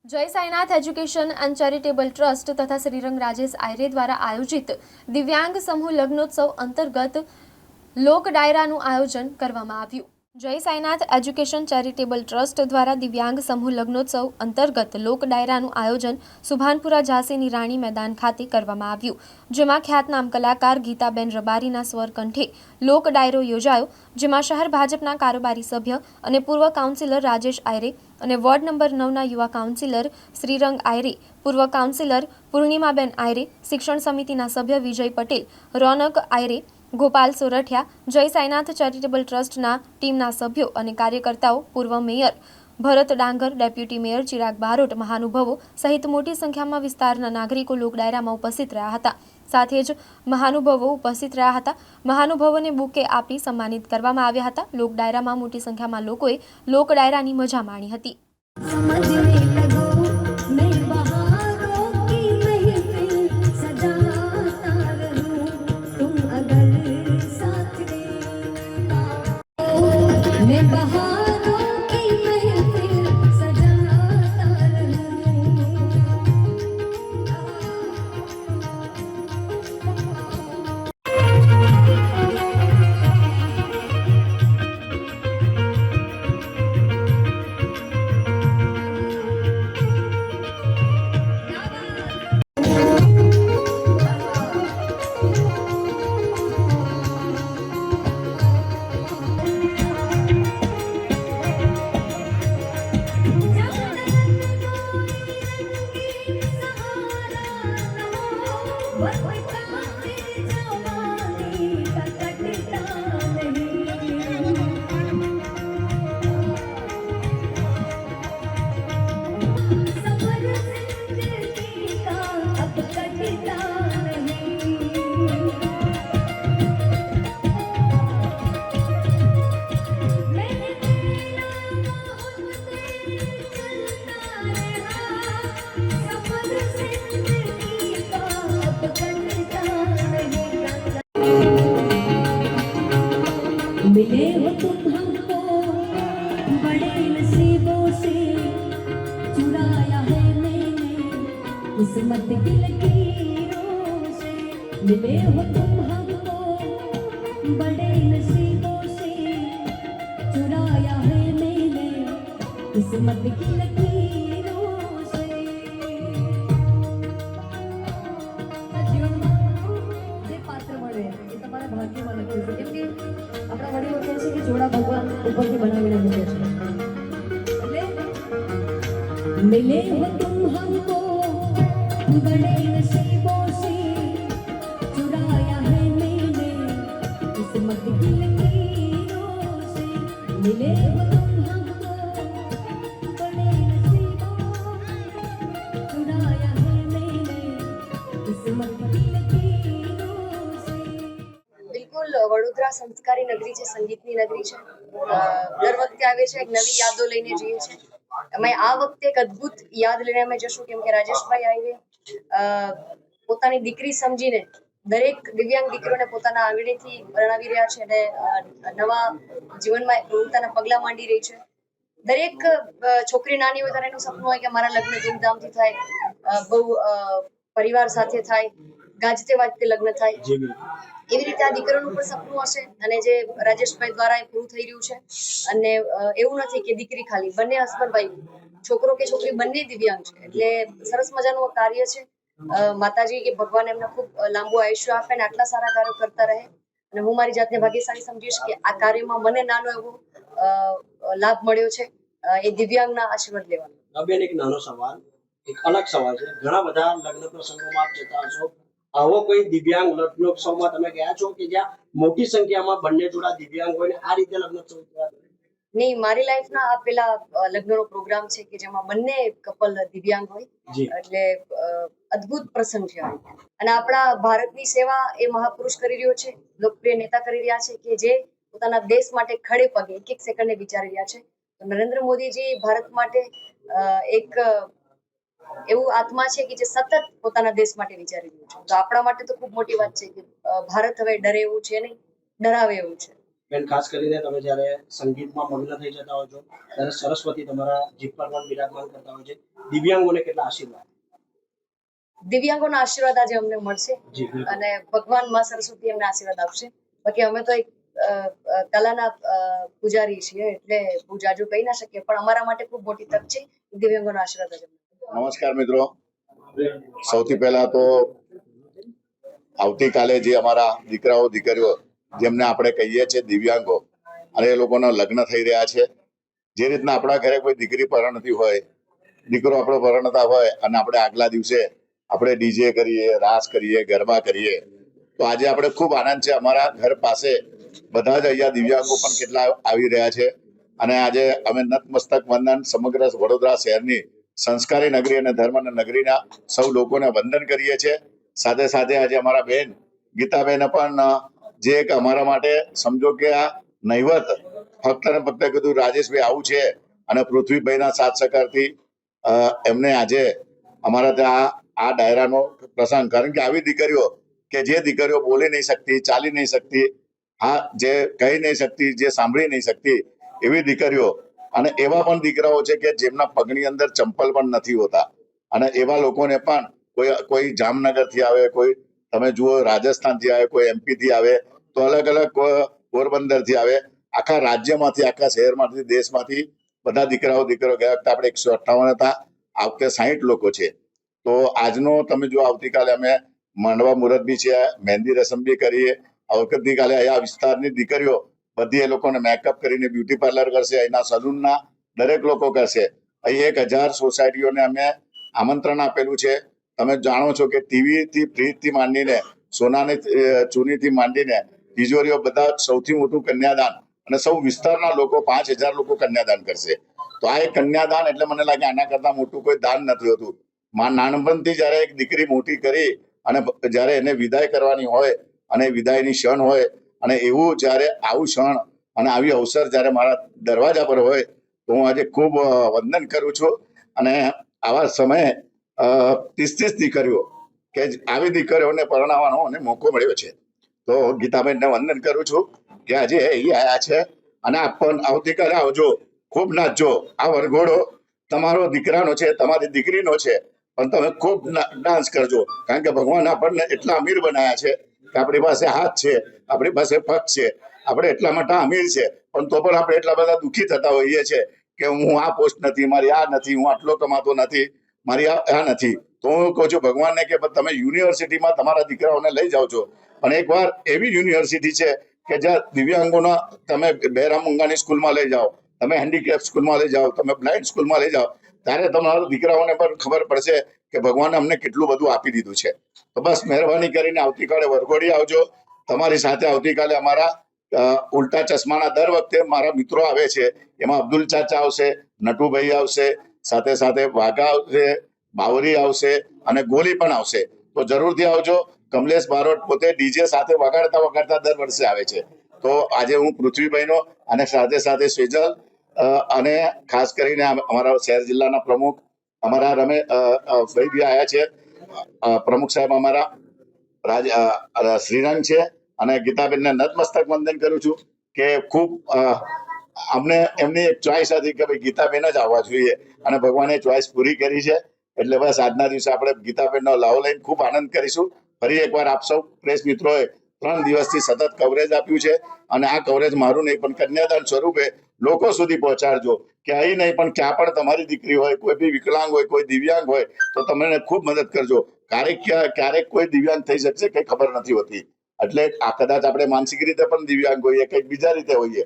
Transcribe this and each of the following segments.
જય Sainath education and charitable trust તથા શ્રીરંગ રાજેશ આયરે દ્વારા આયોજિત દિવ્યાંગ સમૂહ લગ્નોત્સવ અંતર્ગત લોક ડાયરાનું આયોજન કરવામાં આવ્યું। જય સાઈનાથ એજ્યુકેશન ચેરિટેબલ ટ્રસ્ટ દ્વારા દિવ્યાંગ સમૂહ લગ્નોત્સવ અંતર્ગત લોક ડાયરાનું આયોજન સુભાનપુરા ઝાંસીની રાણી મેદાન ખાતે કરવામાં આવ્યું, જેમાં ખ્યાતનામ કલાકાર ગીતાબેન રબારીના સ્વરકંઠે લોક ડાયરો યોજાયો, જેમાં શહેર ભાજપના કારોબારી સભ્ય અને પૂર્વ કાઉન્સિલર રાજેશ આયરે અને વોર્ડ નંબર 9ના યુવા કાઉન્સિલર શ્રીરંગ આયરે, પૂર્વ કાઉન્સિલર પૂર્ણિમાબેન આયરે, શિક્ષણ સમિતિના સભ્ય વિજય પટેલ, રોનક આયરે, ગોપાલ સોરઠિયા, જય સાઈનાથ ચેરિટેબલ ટ્રસ્ટના ટીમના સભ્યો અને કાર્યકર્તાઓ, પૂર્વ મેયર ભરત ડાંગર, ડેપ્યુટી મેયર ચિરાગ બારોટ, મહાનુભાવો સહિત મોટી સંખ્યામાં વિસ્તારના નાગરિકો લોક ડાયરામાં ઉપસ્થિત રહ્યા હતા। સાથે જ મહાનુભાવો ઉપસ્થિત રહ્યા હતા। મહાનુભાવોને બુકે આપી સન્માનિત કરવામાં આવ્યા હતા। લોક ડાયરામાં મોટી સંખ્યામાં લોકોએ લોક ડાયરાની મજા માણી હતી। मिले हो तुम हमको बड़े नसीबों से, चुराया है मैंने किस्मत की लकीरों से। मिले हो तुम हमको बड़े नसीबों से, चुराया है मैंने किस्मत की लकीरों से। जीवનમાં જે પાત્ર મળે એ તમારા ભાગ્યમાં લખ્યું છે, કેમ કે આપણા વડીલો કહે છે કે જોડા ભગવાન ઉપરથી બનાવીને મૂકે છે। એટલે મિલે હો તુમ હમકો બડે નસીબોं से, चुराया है मैंने किस्मत की लकीरों से। मिले हो तुम हमको बड़े नसीबों से, चुराया है मैंने किस्मत की लकीरों से। બિલકુલ વડોદરા સંસ્કારી નગરી છે, સંગીતની નગરી છે। દર વખતે આવે છે, એક નવી યાદો લઈને જઈએ છે। અમે આ વખતે એક અદ્ભુત યાદ લઈને અમે જશું, કેમ કે રાજેશભાઈ આયરે પોતાની દીકરી સમજીને દરેક દિવ્યાંગ દીકરીઓને પોતાના આંગણેથી પરણાવી રહ્યા છે અને નવા જીવનમાં પોતાના પગલા માંડી રહી છે। દરેક છોકરી નાની હોય ત્યારે એનું સપનું હોય કે મારા લગ્ન ધૂમધામથી થાય, બહુ પરિવાર સાથે થાય, ગાજતે વાજતે લગ્ન થાય। એવી રીતે આ દીકરીઓનું પણ સપનું હશે અને જે રાજેશભાઈ દ્વારા એ પૂરું થઈ રહ્યું છે। અને એવું નથી કે દીકરી ખાલી, બંને હસબન્ડ ભાઈ, છોકરો કે છોકરી બંને દિવ્યાંગ છે, એટલે સરસ મજાનું કાર્ય છે। માતાજી કે ભગવાન એમને ખૂબ લાંબુ આયુષ્ય આપે અને આટલા સારા કાર્યો કરતા રહે। અને હું મારી જાતને ભાગ્યશાળી સમજીશ કે આ કાર્યમાં મને નાનો એવો લાભ મળ્યો છે, એ દિવ્યાંગના આશીર્વાદ લેવાનો। બેન, એક નાનો સવાલ, એક અલગ સવાલ છે। ઘણા બધા લગ્ન પ્રસંગોમાં આપ જતા હશો, આવો કોઈ દિવ્યાંગ લગ્નોત્સવમાં તમે ગયા છો કે જ્યાં મોટી સંખ્યામાં બંને જોડા દિવ્યાંગ હોય ને આ રીતે લગ્નોત્સવ થયા? નહીં, મારી લાઈફના આ પેલા લગ્નનો પ્રોગ્રામ છે કે જેમાં બંને કપલ દિવ્યાંગ હોય, એટલે અદ્ભુત પ્રસંગ છે। અને આપણા ભારતની સેવા એ મહાપુરુષ કરી રહ્યો છે, લોકપ્રિય નેતા કરી રહ્યા છે કે જે પોતાના દેશ માટે ખડે પગે એક એક સેકન્ડને વિચારી રહ્યા છે। તો નરેન્દ્ર મોદીજી ભારત માટે એક એવું આત્મા છે કે જે સતત પોતાના દેશ માટે વિચારી રહ્યું છે। તો આપણા માટે તો ખૂબ મોટી વાત છે કે ભારત હવે ડરે એવું છે નહીં, ડરાવે એવું છે। બેન, ખાસ કરીને તમે જ્યારે સંગીતમાં મગ્ન થઈ જતા હો છો ત્યારે સરસ્વતી તમારા જીભ પર પણ બિરાજમાન કરતા હોય છે. દિવ્યાંગોને કેટલા આશીર્વાદ? દિવ્યાંગોના આશીર્વાદ આજે અમને મળશે જી બિલકુલ. અને ભગવાન માં સરસ્વતી અમને આશીર્વાદ આપશે. બાકી અમે તો એક કલાના પૂજારી છીએ, એટલે બહુ જાજુ કહી ના શકીએ, પણ અમારા માટે ખૂબ મોટી તક છે. દિવ્યાંગોના આશીર્વાદ આજે અમને. નમસ્કાર મિત્રો, સૌથી પહેલા તો આવતીકાલે જે અમારા દીકરાઓ દીકરીઓ જેમને આપણે કહીએ છીએ દિવ્યાંગો, અને એ લોકોના લગ્ન થઈ રહ્યા છે. જે રીતના આપણા ઘરે કોઈ દીકરી પરણતી હોય, દીકરો આપણો પરણતા હોય અને આપણે આગલા દિવસે આપણે ડીજે કરીએ, રાસ કરીએ, ગરબા કરીએ, તો આજે આપણે ખૂબ આનંદ છે. અમારા ઘર પાસે બધા જ અહીંયા દિવ્યાંગો પણ કેટલા આવી રહ્યા છે અને આજે અમે નતમસ્તક વંદન સમગ્ર વડોદરા શહેરની સંસ્કારી નગરી અને ધર્મના નગરીના સૌ લોકોને વંદન કરીએ છીએ. સાથે સાથે આજે અમારા બેન ગીતાબેને પણ જે એક અમારા માટે સમજો કે આ નહીવત ફક્ત ને ફક્ત કીધું રાજેશભાઈ આવું છે અને પૃથ્વીભાઈના સાથ સહકારથી એમને આજે અમારા ત્યાં આ ડાયરાનો પ્રસંગ, કારણ કે આવી દીકરીઓ કે જે દીકરીઓ બોલી નહીં શકતી, ચાલી નહીં શકતી, હા જે કહી નહીં શકતી, જે સાંભળી નહીં શકતી, એવી દીકરીઓ અને એવા પણ દીકરાઓ છે કે જેમના પગની અંદર ચંપલ પણ નથી હોતા, અને એવા લોકોને પણ કોઈ જામનગર થી આવે, કોઈ તમે જુઓ રાજસ્થાન થી આવે, કોઈ MP થી આવે, તો અલગ અલગ પોરબંદર થી આવે, આખા રાજ્યમાંથી, આખા શહેરમાંથી, દેશમાંથી બધા દીકરીઓ ગયા વખતે આપણે 158 હતા, આ વખતે 60 લોકો છે. તો આજનો તમે જો આવતીકાલે અમે માંડવા મુહૂર્ત બી છે, મહેંદી રસમ બી કરીએ. આવતીકાલે આ વિસ્તારની દીકરીઓ બધી એ લોકોને મેકઅપ કરીને બ્યુટી પાર્લર કરશે, અહીંના સલૂનના દરેક લોકો કરશે. અહીં 1000 સોસાયટીઓને અમે આમંત્રણ આપેલું છે. તમે જાણો છો કે ટીવી થી, ફ્રીજ થી માંડીને, સોનાની ચૂનીથી માંડીને તિજોરીઓ, બધા સૌથી મોટું કન્યાદાન, અને સૌ વિસ્તારના લોકો 5000 લોકો કન્યાદાન કરશે. તો આ એક કન્યાદાન એટલે મને લાગે આના કરતા મોટું કોઈ દાન નથી હોતું. નાનપણથી જયારે એક દીકરી મોટી કરી અને જયારે એને વિદાય કરવાની હોય અને વિદાયની ક્ષણ હોય, અને એવું જયારે આવું ક્ષણ અને આવી અવસર જયારે મારા દરવાજા પર હોય, તો હું આજે ખૂબ વંદન કરું છું. અને આવા સમયે 30 દીકરીઓ કે આવી દીકરીઓને પરણાવવાનો મને મોકો મળ્યો છે, તો ગીતાબેનને વંદન કરું છું કે આજે અહીં આવ્યા છે. અને આપ પણ આવતીકાલે આવજો, ખૂબ નાચજો. આ વરઘોડો તમારો દીકરાનો છે, તમારી દીકરીનો છે, પણ તમે ખૂબ ડાન્સ કરજો, કારણ કે ભગવાન આપણને એટલા અમીર બનાવ્યા છે કે આપણી પાસે હાથ છે, આપણી પાસે પગ છે, આપણે એટલા માટે અમીર છે, પણ તો પણ આપણે એટલા બધા દુઃખી થતા હોઈએ છીએ કે હું આ પોસ્ટ નથી, મારી આ નથી, હું આટલો કમાતો નથી, મારી આ નથી. તો હું કહું છું ભગવાનને કે તમે યુનિવર્સિટીમાં તમારા દીકરાઓને લઈ જાઓ છો, પણ એકવાર એવી યુનિવર્સિટી છે કે જ્યાં દિવ્યાંગોના તમે બહેરા મૂંગાની સ્કૂલમાં લઈ જાઓ, તમે હેન્ડીકેપ સ્કૂલમાં લઈ જાઓ, તમે બ્લાઇન્ડ સ્કૂલમાં લઈ જાઓ, ત્યારે તમારા દીકરાઓને પણ ખબર પડશે કે ભગવાને અમને કેટલું બધું આપી દીધું છે. તો બસ મહેરબાની કરીને આવતીકાલે વરઘોડી આવજો. તમારી સાથે આવતીકાલે અમારા ઉલટા ચશ્માના દર વખતે મારા મિત્રો આવે છે, એમાં અબ્દુલ ચાચા આવશે, નટુભાઈ આવશે, સાથે સાથે વાઘા આવશે, બાવરી આવશે અને ગોલી પણ આવશે. તો જરૂરથી આવજો. કમલેશ બારોટ પોતે ડીજે સાથે વગાડતા દર વર્ષે આવે છે. તો આજે હું પૃથ્વીભાઈનો અને સાથે સાથે સેજલ અને ખાસ કરીને અમારા શહેર જિલ્લાના પ્રમુખ અમારા ભાઈ બી આવ્યા છે, પ્રમુખ સાહેબ અમારા શ્રીરંગ છે, અને ગીતાબેનને નતમસ્તક વંદન કરું છું કે ખૂબ અમને એમની એક ચોઈસ હતી કે ભાઈ ગીતાબેન જ આવવા જોઈએ, અને ભગવાને ચોઈસ પૂરી કરી છે. એટલે બસ આજના દિવસે આપણે ગીતાબેનનો લાવો લઈને ખૂબ આનંદ કરીશું. ફરી એકવાર આપ સૌ પ્રેસ મિત્રોએ 3 દિવસથી સતત કવરેજ આપ્યું છે, અને આ કવરેજ મારું નહીં પણ કન્યાદાન સ્વરૂપે લોકો સુધી પહોંચાડજો કે અહીં નહીં પણ ક્યાં પણ તમારી દીકરી હોય, કોઈ બી વિકલાંગ હોય, કોઈ દિવ્યાંગ હોય, તો તમને ખૂબ મદદ કરજો. ક્યારેક કોઈ દિવ્યાંગ થઈ શકશે કઈ ખબર નથી હોતી. એટલે આ કદાચ આપણે માનસિક રીતે પણ દિવ્યાંગ હોઈએ, કંઈક બીજા રીતે હોઈએ,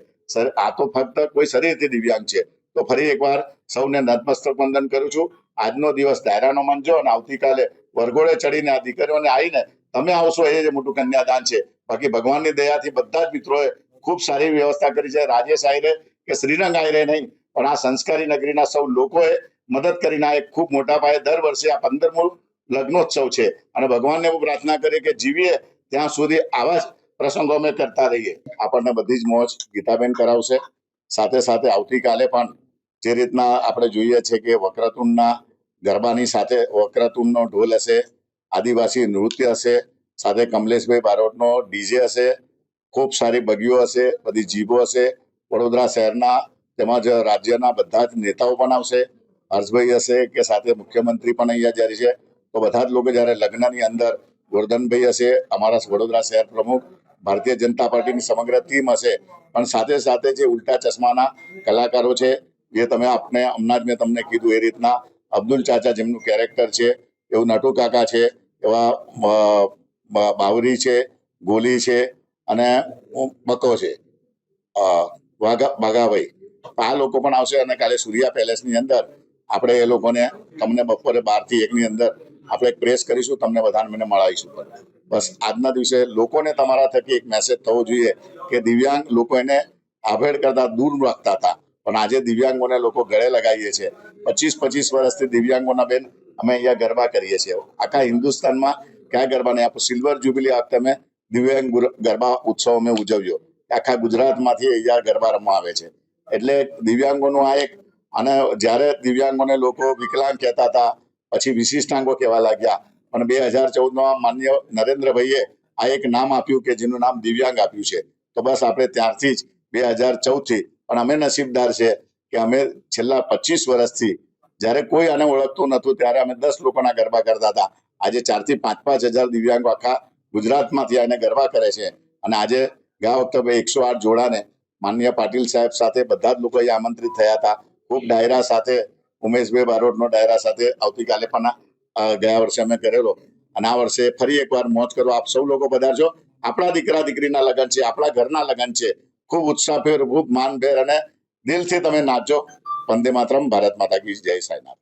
આ તો ફક્ત કોઈ શરીરથી દિવ્યાંગ છે. તો ફરી એકવાર સૌને નતમસ્તક વંદન કરું છું. આજનો દિવસ ડાયરાનો માનજો, અને આવતીકાલે વરઘોડે ચડીને આ દીકરીઓને આવીને તમે આવશો એ જ મોટું કન્યાદાન છે. બાકી ભગવાનની દયાથી બધા જ મિત્રોએ ખૂબ સારી વ્યવસ્થા કરી છે. રાજેશ આયરે કે શ્રીરંગ આયરે નહીં, પણ આ સંસ્કારી નગરીના સૌ લોકોએ મદદ કરીને આ એક ખૂબ મોટા પાયે દર વર્ષે આ 15મું લગ્નોત્સવ છે, અને ભગવાનને હું પ્રાર્થના કરી કે જીવીએ ત્યાં સુધી આવા જ પ્રસંગો અમે કરતા રહીએ. આપણને બધી જ મોજ ગીતાબેન કરાવશે. સાથે સાથે આવતીકાલે પણ જે રીતના આપણે જોઈએ છે કે વક્રતુંડના ગરબાની સાથે વક્રતુંડનો ઢોલ હશે, આદિવાસી નૃત્ય હશે, સાથે કમલેશભાઈ બારોટનો ડીજે હશે, ખૂબ સારી બગીઓ હશે, બધી જીભો હશે. વડોદરા શહેરના તેમજ રાજ્યના બધા જ નેતાઓ પણ આવશે. હર્ષભાઈ હશે કે સાથે મુખ્યમંત્રી પણ અહીંયા જ્યારે છે, તો બધા જ લોકો જ્યારે લગ્નની અંદર ગોરધનભાઈ હશે, અમારા વડોદરા શહેર પ્રમુખ, ભારતીય જનતા પાર્ટીની સમગ્ર ટીમ હશે, પણ સાથે સાથે જે ઉલ્ટા ચશ્માના કલાકારો છે, જે તમે આપને હમણાં જ મેં તમને કીધું એ રીતના અબ્દુલ ચાચા જેમનું કેરેક્ટર છે, એવું નટુ કાકા છે, એવા બાવરી છે, ગોલી છે અને બકો છે, વાઘાભાઈ, આ લોકો પણ આવશે. અને કાલે સૂર્યા પેલેસની અંદર આપણે એ લોકોને તમને બપોરે 12 થી 1 ની અંદર આપણે એક પ્રેસ કરીશું, તમને બધાને મને મળાવીશું. બસ આજના દિવસે લોકોને તમારા થકી એક મેસેજ થવો જોઈએ કે દિવ્યાંગ લોકો એને આભેડ કરતા દૂર રાખતા હતા, પણ આજે દિવ્યાંગોને લોકો ગળે લગાવીએ છીએ. 25 વર્ષથી દિવ્યાંગોના બેન અમે અહીંયા ગરબા કરીએ છીએ. આખા હિન્દુસ્તાનમાં ક્યાં ગરબા નહીં, આપણું સિલ્વર જ્યુબિલી આ વખતે અમે દિવ્યાંગ ગરબા ઉત્સવ અમે ઉજવ્યો. આખા ગુજરાતમાંથી અહીંયા ગરબા રમવા આવે છે. એટલે દિવ્યાંગોનું આ એક, અને જ્યારે દિવ્યાંગોને લોકો વિકલાંગ કહેતા હતા, પછી વિશિષ્ટાંગો કહેવા લાગ્યા, પણ 2014માં માન્ય નરેન્દ્રભાઈએ આ એક નામ આપ્યું કે જેનું નામ દિવ્યાંગ આપ્યું છે. તો બસ આપણે ત્યારથી જ 2014થી પણ અમે નસીબદાર છે કે અમે છેલ્લા 25 વર્ષથી જ્યારે કોઈ આને ઓળખતું નતું ત્યારે અમે 10 લોકોના ગરબા કરતા હતા. આજે 4 થી 5 હજાર દિવ્યાંગો આખા ગુજરાતમાંથી આને ગરબા કરે છે. અને આજે ગયા વખતે 108 જોડાને માનનીય પાટીલ સાહેબ સાથે બધા જ લોકો અહીંયા આમંત્રિત થયા હતા. ખૂબ ડાયરા સાથે, ઉમેશભાઈ બારોટનો ડાયરા સાથે આવતીકાલે પણ ગયા વર્ષે અમે કરેલો, અને આ વર્ષે ફરી એકવાર મોજ કરો. આપ સૌ લોકો પધારજો. આપણા દીકરા દીકરીના લગ્ન છે, આપણા ઘરના લગ્ન છે. ખૂબ ઉત્સાહભેર, ખૂબ માનભેર અને દિલથી તમે નાચજો. વંદે માતરમ. ભારત માતા કી જય. સાંઈનાથ.